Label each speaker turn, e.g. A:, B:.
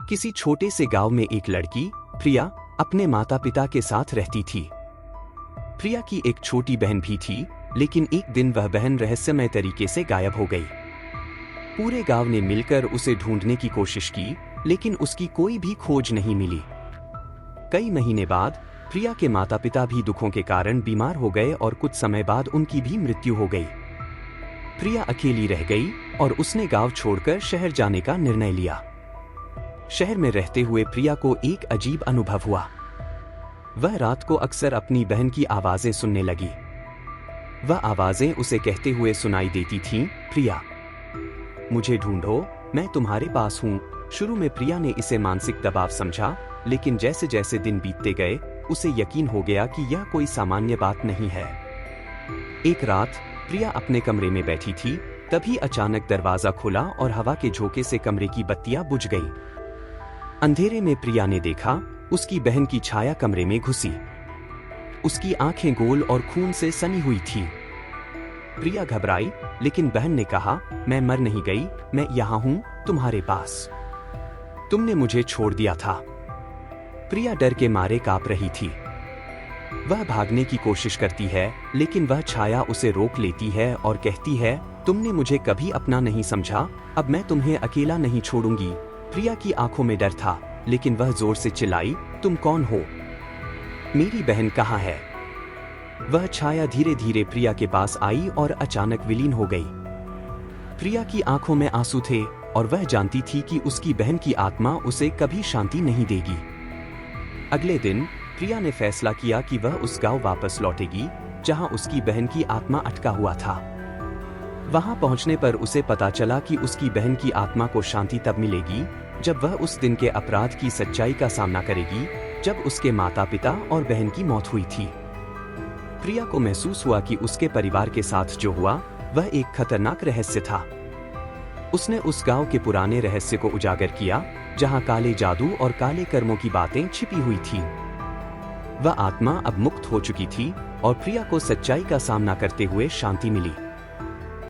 A: किसी छोटे से गांव में एक लड़की प्रिया अपने माता पिता के साथ रहती थी। प्रिया की एक छोटी बहन भी थी, लेकिन एक दिन वह बहन रहस्यमय तरीके से गायब हो गई। पूरे गांव ने मिलकर उसे ढूंढने की कोशिश की, लेकिन उसकी कोई भी खोज नहीं मिली। कई महीने बाद प्रिया के माता पिता भी दुखों के कारण बीमार हो गए और कुछ समय बाद उनकी भी मृत्यु हो गई। प्रिया अकेली रह गई और उसने गांव छोड़कर शहर जाने का निर्णय लिया। शहर में रहते हुए प्रिया को एक अजीब अनुभव हुआ। वह रात को अक्सर अपनी बहन की आवाजें सुनने लगी। वह आवाजें उसे कहते हुए सुनाई देती थीं, प्रिया, मुझे ढूंढो, मैं तुम्हारे पास हूं। शुरू में प्रिया ने इसे मानसिक दबाव समझा, लेकिन जैसे जैसे दिन बीतते गए उसे यकीन हो गया कि यह कोई सामान्य बात नहीं है। एक रात प्रिया अपने कमरे में बैठी थी, तभी अचानक दरवाजा खुला और हवा के झोंके से कमरे की बत्तियां बुझ गईं। अंधेरे में प्रिया ने देखा, उसकी बहन की छाया कमरे में घुसी। उसकी आंखें गोल और खून से सनी हुई थी। प्रिया घबराई, लेकिन बहन ने कहा, मैं मर नहीं गई, मैं यहाँ हूँ तुम्हारे पास। तुमने मुझे छोड़ दिया था। प्रिया डर के मारे कांप रही थी। वह भागने की कोशिश करती है, लेकिन वह छाया उसे रोक लेती है और कहती है, तुमने मुझे कभी अपना नहीं समझा, अब मैं तुम्हें अकेला नहीं छोड़ूंगी। प्रिया की आंखों में डर था, लेकिन वह जोर से चिल्लाई, तुम कौन हो? मेरी बहन कहाँ है? वह छाया धीरे धीरे प्रिया के पास आई और अचानक विलीन हो गई। प्रिया की आंखों में आंसू थे और वह जानती थी कि उसकी बहन की आत्मा उसे कभी शांति नहीं देगी। अगले दिन प्रिया ने फैसला किया कि वह उस गांव वापस लौटेगी जहां उसकी बहन की आत्मा अटका हुआ था। वहां पहुंचने पर उसे पता चला कि उसकी बहन की आत्मा को शांति तब मिलेगी जब वह उस दिन के अपराध की सच्चाई का सामना करेगी, जब उसके माता पिता और बहन की मौत हुई थी। प्रिया को महसूस हुआ कि उसके परिवार के साथ जो हुआ वह एक खतरनाक रहस्य था। उसने उस गांव के पुराने रहस्य को उजागर किया, जहां काले जादू और काले कर्मों की बातें छिपी हुई थी। वह आत्मा अब मुक्त हो चुकी थी और प्रिया को सच्चाई का सामना करते हुए शांति मिली।